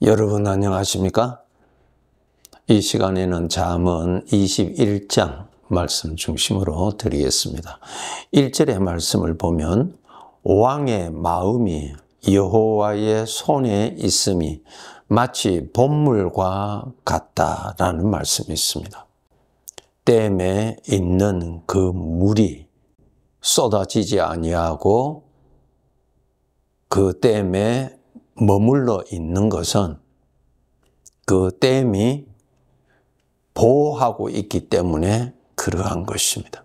여러분 안녕하십니까? 이 시간에는 잠언 21장 말씀 중심으로 드리겠습니다. 1절의 말씀을 보면 왕의 마음이 여호와의 손에 있음이 마치 봇물과 같다라는 말씀이 있습니다. 댐에 있는 그 물이 쏟아지지 아니하고 그 댐에 머물러 있는 것은 그 댐이 보호하고 있기 때문에 그러한 것입니다.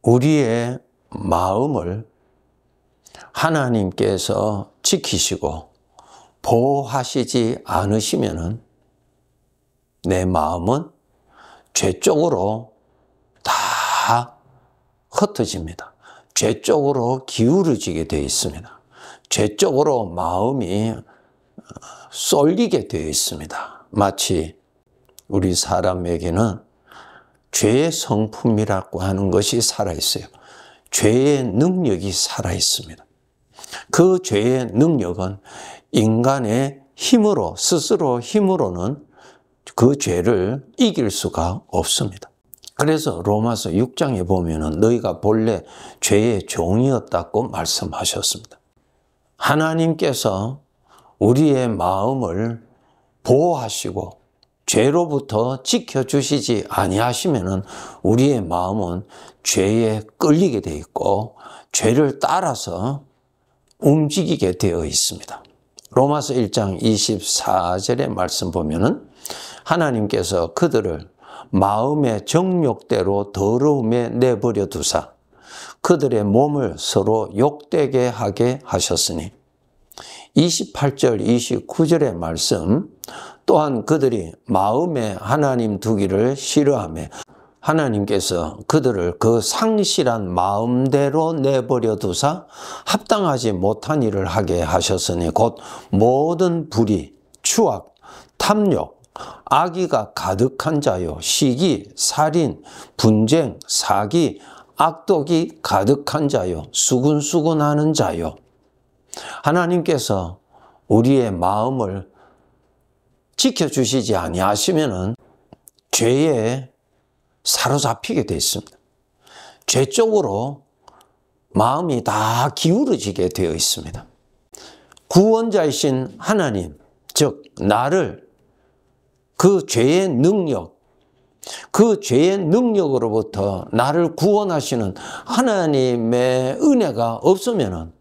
우리의 마음을 하나님께서 지키시고 보호하시지 않으시면은 내 마음은 죄 쪽으로 다 흩어집니다. 죄 쪽으로 기울어지게 되어 있습니다. 죄 쪽으로 마음이 쏠리게 되어 있습니다. 마치 우리 사람에게는 죄의 성품이라고 하는 것이 살아있어요. 죄의 능력이 살아있습니다. 그 죄의 능력은 인간의 힘으로, 스스로 힘으로는 그 죄를 이길 수가 없습니다. 그래서 로마서 6장에 보면은 너희가 본래 죄의 종이었다고 말씀하셨습니다. 하나님께서 우리의 마음을 보호하시고 죄로부터 지켜주시지 아니하시면은 우리의 마음은 죄에 끌리게 되어 있고 죄를 따라서 움직이게 되어 있습니다. 로마서 1장 24절의 말씀 보면은 하나님께서 그들을 마음의 정욕대로 더러움에 내버려 두사 그들의 몸을 서로 욕되게 하게 하셨으니 28절 29절의 말씀 또한 그들이 마음에 하나님 두기를 싫어하며 하나님께서 그들을 그 상실한 마음대로 내버려 두사 합당하지 못한 일을 하게 하셨으니 곧 모든 불의, 추악, 탐욕, 악의가 가득한 자요 시기, 살인, 분쟁, 사기, 악독이 가득한 자요 수군수군하는 자요. 하나님께서 우리의 마음을 지켜주시지 아니하시면은 죄에 사로잡히게 되어 있습니다. 죄 쪽으로 마음이 다 기울어지게 되어 있습니다. 구원자이신 하나님, 즉 나를 그 죄의 능력, 그 죄의 능력으로부터 나를 구원하시는 하나님의 은혜가 없으면은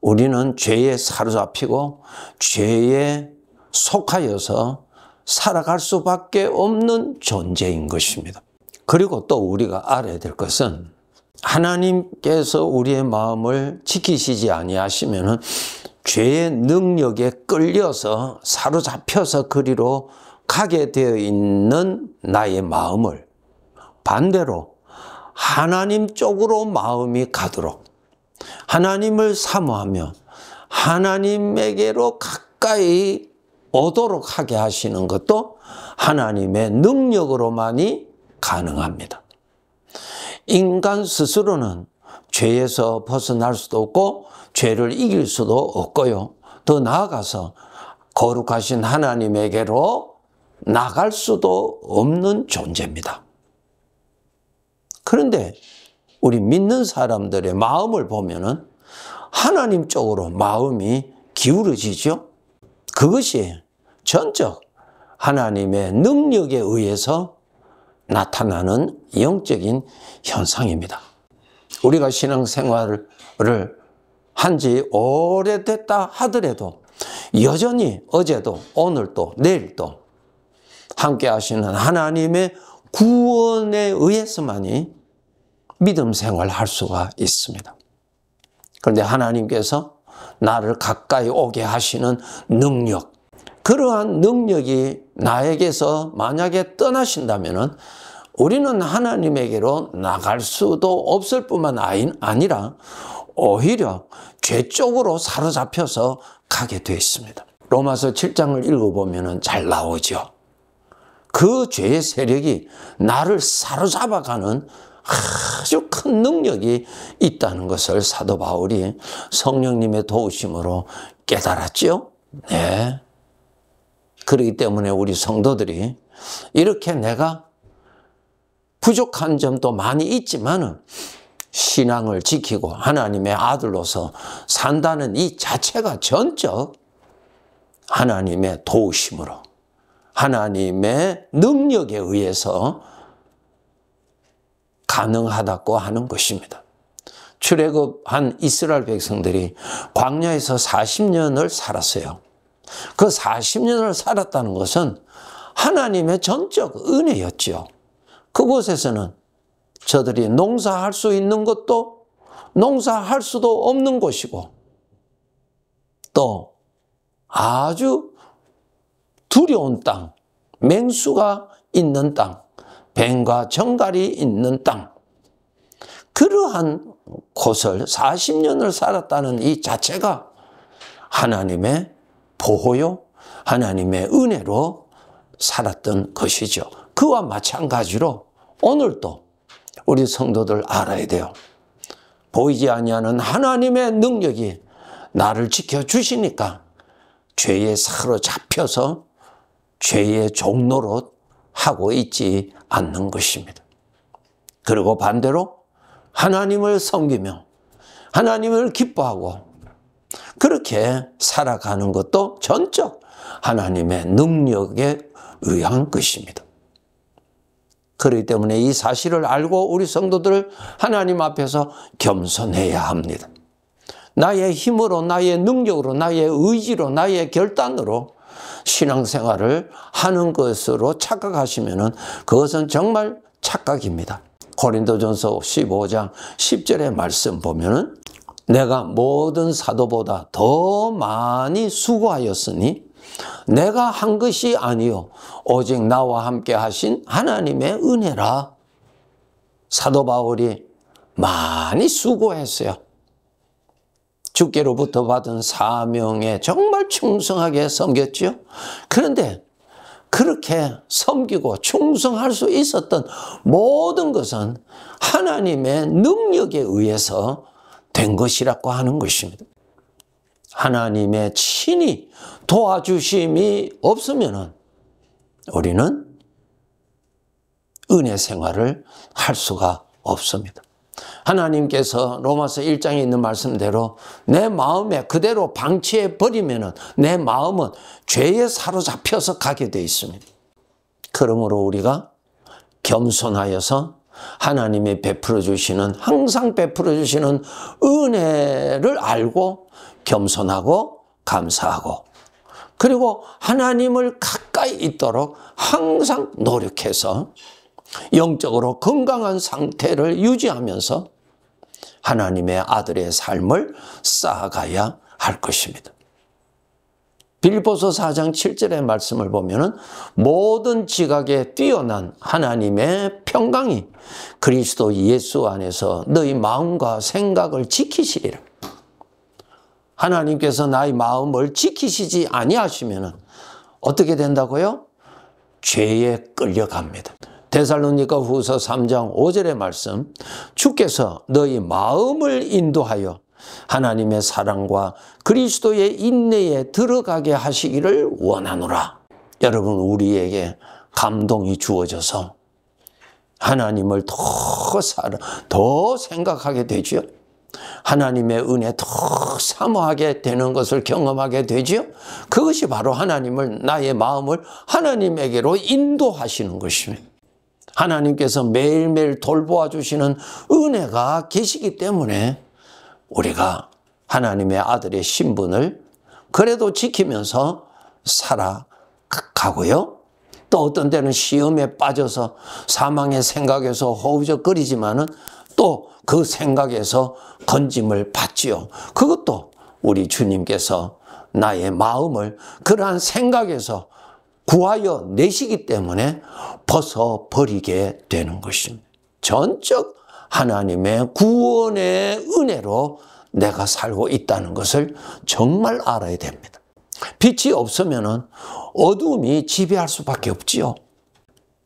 우리는 죄에 사로잡히고 죄에 속하여서 살아갈 수밖에 없는 존재인 것입니다. 그리고 또 우리가 알아야 될 것은 하나님께서 우리의 마음을 지키시지 아니하시면은 죄의 능력에 끌려서 사로잡혀서 그리로 가게 되어 있는 나의 마음을 반대로 하나님 쪽으로 마음이 가도록 하나님을 사모하며 하나님에게로 가까이 오도록 하게 하시는 것도 하나님의 능력으로만이 가능합니다. 인간 스스로는 죄에서 벗어날 수도 없고 죄를 이길 수도 없고요. 더 나아가서 거룩하신 하나님에게로 나갈 수도 없는 존재입니다. 그런데 우리 믿는 사람들의 마음을 보면은 하나님 쪽으로 마음이 기울어지죠. 그것이 전적 하나님의 능력에 의해서 나타나는 영적인 현상입니다. 우리가 신앙생활을 한 지 오래됐다 하더라도 여전히 어제도 오늘도 내일도 함께 하시는 하나님의 구원에 의해서만이 믿음 생활할 수가 있습니다. 그런데 하나님께서 나를 가까이 오게 하시는 능력, 그러한 능력이 나에게서 만약에 떠나신다면 우리는 하나님에게로 나갈 수도 없을 뿐만 아니라 오히려 죄 쪽으로 사로잡혀서 가게 되어 있습니다. 로마서 7장을 읽어보면 잘 나오죠. 그 죄의 세력이 나를 사로잡아가는 아주 큰 능력이 있다는 것을 사도 바울이 성령님의 도우심으로 깨달았죠. 네. 그렇기 때문에 우리 성도들이 이렇게 내가 부족한 점도 많이 있지만은 신앙을 지키고 하나님의 아들로서 산다는 이 자체가 전적 하나님의 도우심으로 하나님의 능력에 의해서 가능하다고 하는 것입니다. 출애굽한 이스라엘 백성들이 광야에서 40년을 살았어요. 그 40년을 살았다는 것은 하나님의 전적 은혜였죠. 그곳에서는 저들이 농사할 수 있는 것도 농사할 수도 없는 곳이고 또 아주 두려운 땅, 맹수가 있는 땅, 뱀과 정갈이 있는 땅, 그러한 곳을 40년을 살았다는 이 자체가 하나님의 보호요, 하나님의 은혜로 살았던 것이죠. 그와 마찬가지로 오늘도 우리 성도들 알아야 돼요. 보이지 아니하는 하나님의 능력이 나를 지켜주시니까 죄에 사로잡혀서 죄의 종노릇 하고 있지 않는 것입니다. 그리고 반대로 하나님을 섬기며 하나님을 기뻐하고 그렇게 살아가는 것도 전적 하나님의 능력에 의한 것입니다. 그렇기 때문에 이 사실을 알고 우리 성도들 하나님 앞에서 겸손해야 합니다. 나의 힘으로, 나의 능력으로, 나의 의지로, 나의 결단으로 신앙생활을 하는 것으로 착각하시면 그것은 정말 착각입니다. 고린도전서 15장 10절의 말씀 보면은 내가 모든 사도보다 더 많이 수고하였으니 내가 한 것이 아니요 오직 나와 함께 하신 하나님의 은혜라. 사도 바울이 많이 수고했어요. 주께로부터 받은 사명에 정말 충성하게 섬겼죠. 그런데 그렇게 섬기고 충성할 수 있었던 모든 것은 하나님의 능력에 의해서 된 것이라고 하는 것입니다. 하나님의 친히 도와주심이 없으면 우리는 은혜 생활을 할 수가 없습니다. 하나님께서 로마서 1장에 있는 말씀대로 내 마음에 그대로 방치해 버리면 내 마음은 죄에 사로잡혀서 가게 되어 있습니다. 그러므로 우리가 겸손하여서 하나님이 베풀어 주시는, 항상 베풀어 주시는 은혜를 알고 겸손하고 감사하고 그리고 하나님을 가까이 있도록 항상 노력해서 영적으로 건강한 상태를 유지하면서 하나님의 아들의 삶을 쌓아가야 할 것입니다. 빌립보서 4장 7절의 말씀을 보면 모든 지각에 뛰어난 하나님의 평강이 그리스도 예수 안에서 너희 마음과 생각을 지키시리라. 하나님께서 나의 마음을 지키시지 아니하시면 어떻게 된다고요? 죄에 끌려갑니다. 데살로니가 후서 3장 5절의 말씀, 주께서 너희 마음을 인도하여 하나님의 사랑과 그리스도의 인내에 들어가게 하시기를 원하노라. 여러분, 우리에게 감동이 주어져서 하나님을 더 생각하게 되죠. 하나님의 은혜 더 사모하게 되는 것을 경험하게 되죠. 그것이 바로 하나님을, 나의 마음을 하나님에게로 인도하시는 것입니다. 하나님께서 매일매일 돌보아 주시는 은혜가 계시기 때문에 우리가 하나님의 아들의 신분을 그래도 지키면서 살아가고요. 또 어떤 때는 시험에 빠져서 사망의 생각에서 허우적거리지만은 또 그 생각에서 건짐을 받지요. 그것도 우리 주님께서 나의 마음을 그러한 생각에서 구하여 내시기 때문에 벗어버리게 되는 것입니다. 전적 하나님의 구원의 은혜로 내가 살고 있다는 것을 정말 알아야 됩니다. 빛이 없으면 어두움이 지배할 수밖에 없지요.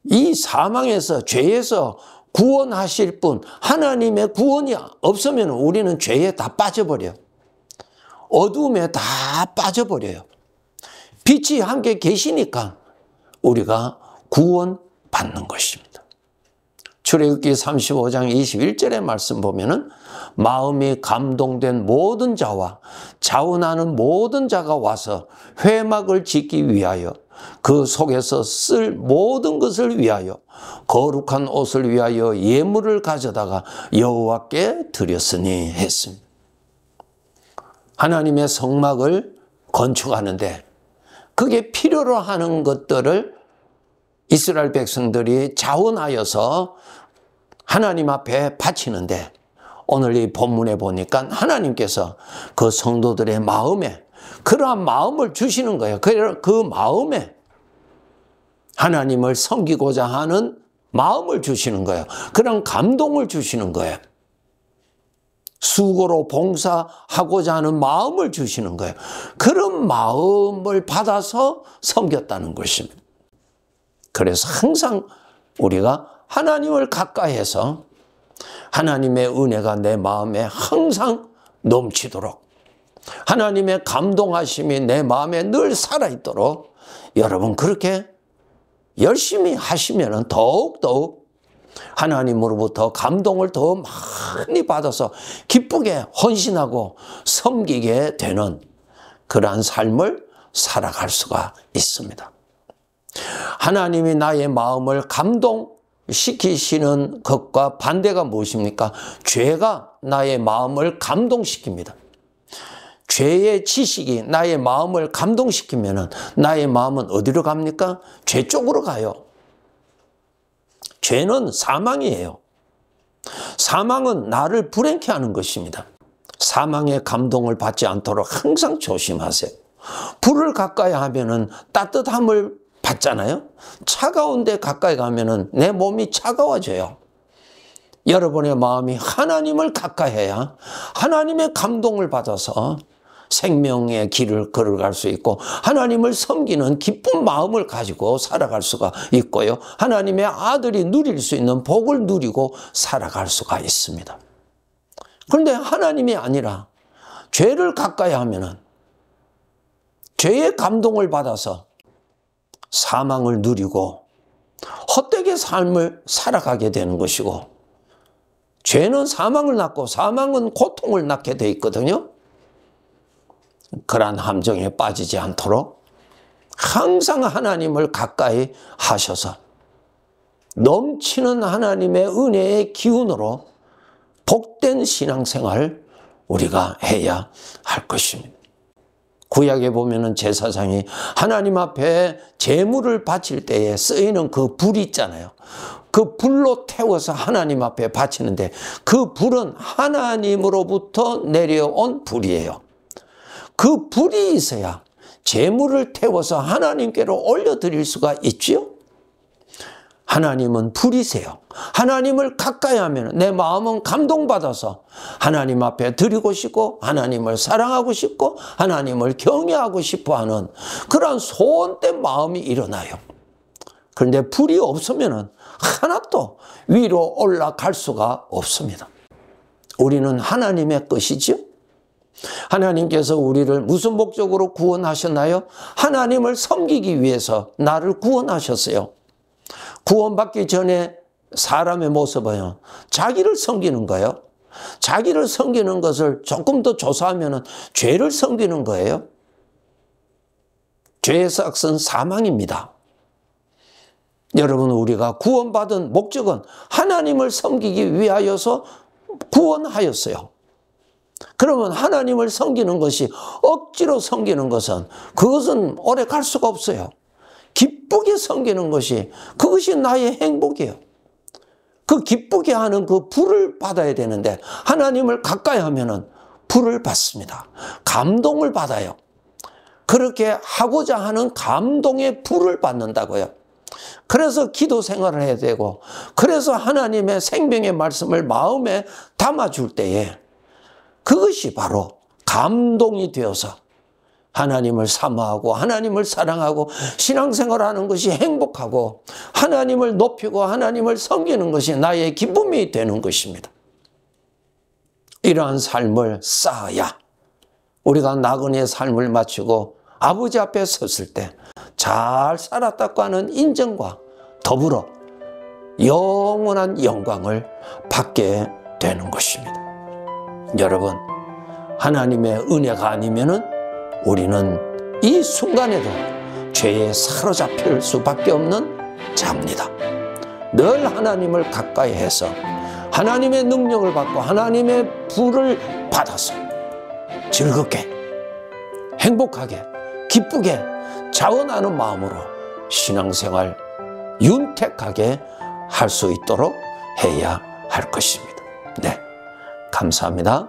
이 사망에서, 죄에서 구원하실 분, 하나님의 구원이 없으면 우리는 죄에 다 빠져버려요. 어두움에 다 빠져버려요. 빛이 함께 계시니까 우리가 구원받는 것입니다. 출애굽기 35장 21절의 말씀 보면은 마음이 감동된 모든 자와 자원하는 모든 자가 와서 회막을 짓기 위하여 그 속에서 쓸 모든 것을 위하여 거룩한 옷을 위하여 예물을 가져다가 여호와께 드렸으니 했습니다. 하나님의 성막을 건축하는데 그게 필요로 하는 것들을 이스라엘 백성들이 자원하여서 하나님 앞에 바치는데 오늘 이 본문에 보니까 하나님께서 그 성도들의 마음에 그러한 마음을 주시는 거예요. 그 마음에 하나님을 섬기고자 하는 마음을 주시는 거예요. 그런 감동을 주시는 거예요. 수고로 봉사하고자 하는 마음을 주시는 거예요. 그런 마음을 받아서 섬겼다는 것입니다. 그래서 항상 우리가 하나님을 가까이해서 하나님의 은혜가 내 마음에 항상 넘치도록 하나님의 감동하심이 내 마음에 늘 살아있도록 여러분 그렇게 열심히 하시면 더욱더욱 하나님으로부터 감동을 더 많이 받아서 기쁘게 헌신하고 섬기게 되는 그러한 삶을 살아갈 수가 있습니다. 하나님이 나의 마음을 감동시키시는 것과 반대가 무엇입니까? 죄가 나의 마음을 감동시킵니다. 죄의 지식이 나의 마음을 감동시키면 나의 마음은 어디로 갑니까? 죄 쪽으로 가요. 죄는 사망이에요. 사망은 나를 불행케 하는 것입니다. 사망의 감동을 받지 않도록 항상 조심하세요. 불을 가까이 하면은 따뜻함을 받잖아요. 차가운 데 가까이 가면은 내 몸이 차가워져요. 여러분의 마음이 하나님을 가까이 해야 하나님의 감동을 받아서 생명의 길을 걸어갈 수 있고 하나님을 섬기는 기쁜 마음을 가지고 살아갈 수가 있고요. 하나님의 아들이 누릴 수 있는 복을 누리고 살아갈 수가 있습니다. 그런데 하나님이 아니라 죄를 가까이 하면은 죄의 감동을 받아서 사망을 누리고 헛되게 삶을 살아가게 되는 것이고 죄는 사망을 낳고 사망은 고통을 낳게 돼 있거든요. 그러한 함정에 빠지지 않도록 항상 하나님을 가까이 하셔서 넘치는 하나님의 은혜의 기운으로 복된 신앙생활 우리가 해야 할 것입니다. 구약에 보면은 제사장이 하나님 앞에 제물을 바칠 때에 쓰이는 그 불이 있잖아요. 그 불로 태워서 하나님 앞에 바치는데 그 불은 하나님으로부터 내려온 불이에요. 그 불이 있어야 제물을 태워서 하나님께로 올려드릴 수가 있지요. 하나님은 불이세요. 하나님을 가까이 하면 내 마음은 감동받아서 하나님 앞에 드리고 싶고 하나님을 사랑하고 싶고 하나님을 경외하고 싶어하는 그러한 소원된 마음이 일어나요. 그런데 불이 없으면 하나도 위로 올라갈 수가 없습니다. 우리는 하나님의 것이죠. 하나님께서 우리를 무슨 목적으로 구원하셨나요? 하나님을 섬기기 위해서 나를 구원하셨어요. 구원받기 전에 사람의 모습은요, 자기를 섬기는 거예요. 자기를 섬기는 것을 조금 더 조사하면 죄를 섬기는 거예요. 죄의 삭은 사망입니다. 여러분, 우리가 구원받은 목적은 하나님을 섬기기 위하여서 구원하였어요. 그러면 하나님을 섬기는 것이 억지로 섬기는 것은 그것은 오래 갈 수가 없어요. 기쁘게 섬기는 것이 그것이 나의 행복이에요. 그 기쁘게 하는 그 불을 받아야 되는데 하나님을 가까이 하면은 불을 받습니다. 감동을 받아요. 그렇게 하고자 하는 감동의 불을 받는다고요. 그래서 기도 생활을 해야 되고 그래서 하나님의 생명의 말씀을 마음에 담아줄 때에 그것이 바로 감동이 되어서 하나님을 사모하고 하나님을 사랑하고 신앙생활하는 것이 행복하고 하나님을 높이고 하나님을 섬기는 것이 나의 기쁨이 되는 것입니다. 이러한 삶을 쌓아야 우리가 나그네의 삶을 마치고 아버지 앞에 섰을 때 잘 살았다고 하는 인정과 더불어 영원한 영광을 받게 되는 것입니다. 여러분, 하나님의 은혜가 아니면은 우리는 이 순간에도 죄에 사로잡힐 수밖에 없는 자입니다. 늘 하나님을 가까이 해서 하나님의 능력을 받고 하나님의 불을 받아서 즐겁게, 행복하게, 기쁘게 자원하는 마음으로 신앙생활 윤택하게 할 수 있도록 해야 할 것입니다. 네, 감사합니다.